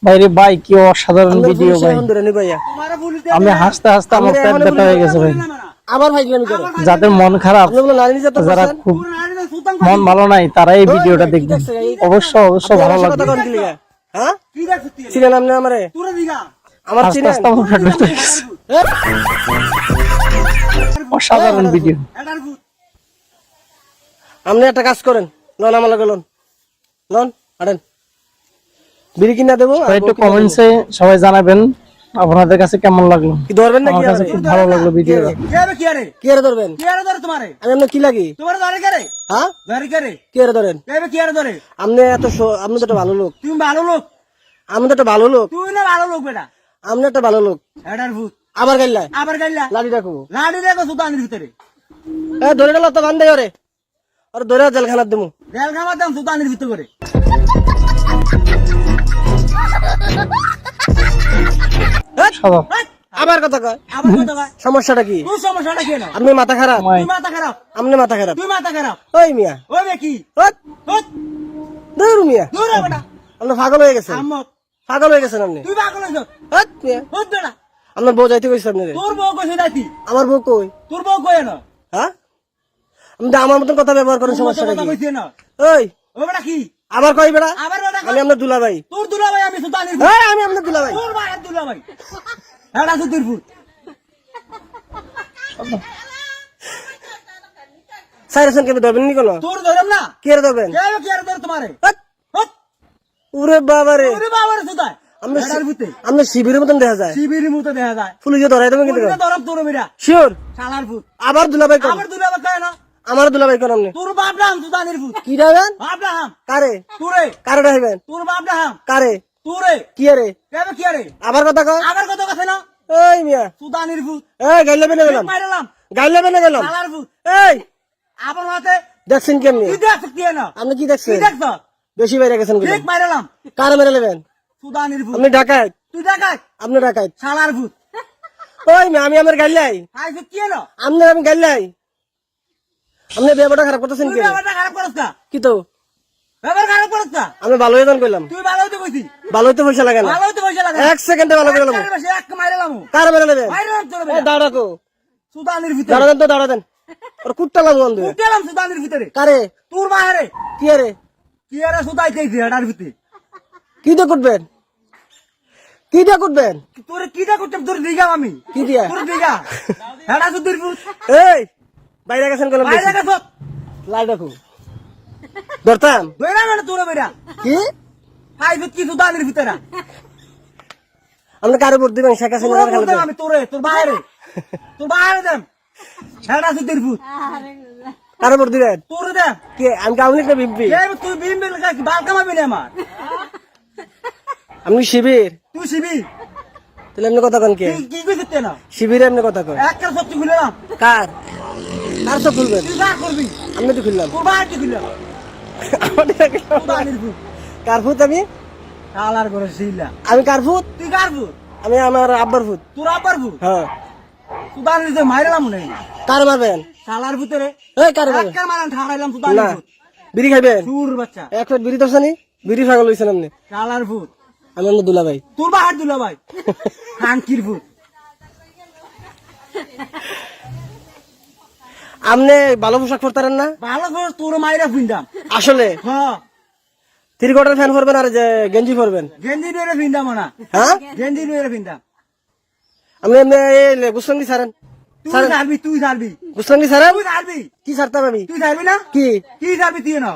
বাইরে ভাই কি অসাধারণ ভিডিও ভাই, আমি হাসতে হাসতে আমার পেট ব্যথা হয়ে গেছে ভাই। আবার ভাই আমি করে যাদের মন খারাপ, যারা খুব মন ভালো নাই, তারা এই ভিডিওটা দেখবেন, অবশ্যই ভালো লাগবে। হ্যাঁ ছিলেন আপনি আমারে আমার হাসতে হাসতে আমার পেট ব্যথা হয়ে গেছে। অসাধারণ ভিডিও। আপনি একটা কাজ করেন, লন আমার লাগে লন আরেন বিড়ি কিনা দেবো। একটু কমেন্টসে সবাই জানাবেন আপনাদের কাছে কেমন লাগলো। কি ধরবেন নাকি? আমার কাছে খুব ভালো লাগলো ভিডিওটা। কি আরে ধরবেন? আমি আপনার কি লাগি? হ্যাঁ কি আরে ধরেন? আপনি এত আপনি তো একটা ভালো লোক। তুমি ভালো লোক, আমি তো একটা ভালো লোক। তুই না ভালো লোক বেটা, আপনি একটা ভালো লোক। এটার ভূত আবার গাইলা আবার গাইলা লাঠি রাখবো। লাড়ি দেখো সুতানির ভিতরে ধরে গেল তো বান্ধে ওরে, আর ধরে জেলখানার দেবো। জেল খাবার দাম সুতানির ভিতরে করে। আবার কথা কয়, আবার কত ভাই সমস্যাটা কি? তুই সমস্যাটা কি না? আপনি মাথা খারাপ, তুই মাথা খারাপ, আপনি মাথা খারাপ। তুই মাথা খারাপ। ওই মিয়া, ওই বে কি হট, হট দূর মিয়া, দূর হ বেটা। আপনি পাগল হয়ে গেছেন, আম্মক পাগল হয়ে গেছেন আপনি। তুই পাগল হইছ। হট মিয়া, হট বেটা, আপনার বউ যাইতে কইছে আপনি। তোর বউ কইছে যাইতি, আমার বউ কই? তোর বউ কই না? হ্যাঁ আপনি আমার মতন কথা ব্যবহার করেন, সমস্যাটা কথা কি? কইছে না। ওই ও বেটা কি আবার কই বেড়া? আবার বেটা আমি আপনার দুলা ভাই। তোর দুলা ভাই, আমি সুতানির ভূত। এই আমি আপনার দুলা ভাই। তোর ভাইয়ের দুলা ভাই, এটা সুতির ভূত। সাইরেশন কেবে ধরবেন নি কোনো? তোর ধরম না, কি এর ধরবেন? কে কি আর ধর তোমারে। হট, হট ওরে বাবা রে, ওরে বাবার সুতায় আপনি এটার ভূতে আপনি শিবিরের মতন দেখা যায়। শিবিরের মতো দেখা যায়। পুলিশে ধরাই দেবেন কিন্তু। পুলিশে ধরম তোর বেটা, শিওর শালার ভূত। আবার দুলা ভাই কোন? আবার দুলা ভাই কয় না, আমার দুলা ভাই কোন? আপনি তোর বাপ নাম সুতানির ভূত। কি ডাবেন? বাপ নাম কারে তোরে, কারে ডাইবেন? তোর বাপ নাম কারে তোরে। কি আরে? কেবে কি আরে আবার কথা কয়। আবার কত কথা না, ওই মিয়া, সুতানির ভূত। এই গাইলে বেনে গেলাম, মাইরালাম গাইলে বেনে গেলাম। শালার ভূত। এই আবার মাতে দেখছেন কেমনি? তুই দেখ কি না, আপনি কি তুই দেখছেন? দেখছ বেশি বাইরে গেছেন কিন্তু। ঠিক মাইরালাম কারে মেরে নেবেন? সুতানির ভূত। আপনি ডাকাত, তুই দেখাই আপনি ডাকাত। শালার ভূত। ওই মিয়া, আমি আমার গাইলাই, আই ভূত কি না, আপনি আমি গাইলাই। আপনি ব্যবহারটা খারাপ করতেছেন তুই কি? ব্যাপারটা খারাপ করছ না, কি তো ব্যাপার খারাপ করছ না। আমি ভালো হয়ে কইলাম, তুই ভালো হইতে কইছি, ভালো হইতে পয়সা লাগে না। ভালো হইতে পয়সা লাগে। এক সেকেন্ডে ভালো করে গেলাম। এক মাইরালাম, কারে মেরে নেবেন? মাইরালাম তোর এই বেটা দাঁড়াকো, সুতানির ভিতরে। দাঁড়া দেন তো, দাঁড়া দেন। আর কুট্টা লাগবো বন্ধু। উঠলাম সুতানির ভিতরে। কারে তোর মায়েরে কি আরে? কি আরে সুতাইতেইছে এটার ভিতরে। কি দিয়ে কুটবেন? কি দিয়ে কুটবেন? তোর কিটা করতাম, তোর দিগাম আমি, কি দিয়া? তোর দিগা এটা সুতির ভূত। এই বাইরে গেছেন গেলাম, বাইরে গেছ লাই রাখো, ধরতাম। বেড়া মানে তোর বেড়া কি আই ভূত কি সুতানির ভিতরে। আপনি কারে ভোট দিবেন? শেখ হাসিনা তোর না খালেদা? আমি তোরে, তোর বাইরে, তোর বাইরে দেম এটা সুতির ভূত। কারে ভোট দিবেন? তোর দেম কি আমি কাউনিক না বিএমপি? তুই বিম বিল বাল কামাবি না আমার, আপনি শিবির? তুই শিবি তাহলে এমনি কথা কন কে? কি কইছিস না শিবিরে এমনি কথা কয়? একটা সত্যি খুললাম, কার কার সব খুলবেন? তুই যা করবি আমি তো খুললাম। তোর বাইরে খুললাম সুতানির ভূত। কার ভূত? আমি শালার করে শিলা, আমি কার ভূত? তুই কার ভূত? আমি আমার আব্বার ভূত। তোর আবার ভূত। হ্যাঁ সুতানির যে মাইরালাম না কার মারবেন? শালার ভিতরে এই কারে মারবেন? একটা মারান ঠাড়াইলাম সুতানির না ভূত। বিড়ি খাইবেন? সুর বাচ্চা এক প্লেট বিড়ি দর্শানি, বিড়ি পাগল হয়েছেন আপনি। শালার ভূত। আমি আপনার দুলা ভাই। তোর বাহার দুলা ভাই খানকির ভূত। আপনি ভালো পোশাক পরতারেন না ভালো করে তোর মাইরা ফিন্দাম। আসলে? হ্যাঁ থ্রি কোয়ার্টার ফ্যান পরবেন আর যে গেঞ্জি পরবেন? গেঞ্জি দিয়ে ফিন্দাম না, হ্যাঁ গেঞ্জি দিয়ে ফিন্দাম। আপনি এমনি গুসলঙ্গি সারেন? তুই ছাড়বি, তুই ছাড়বি, গুসলঙ্গি সারেন? তুই ছাড়বি, কি সারতাম আমি? তুই ছাড়বি না, কি কি ছাড়বি তুই না।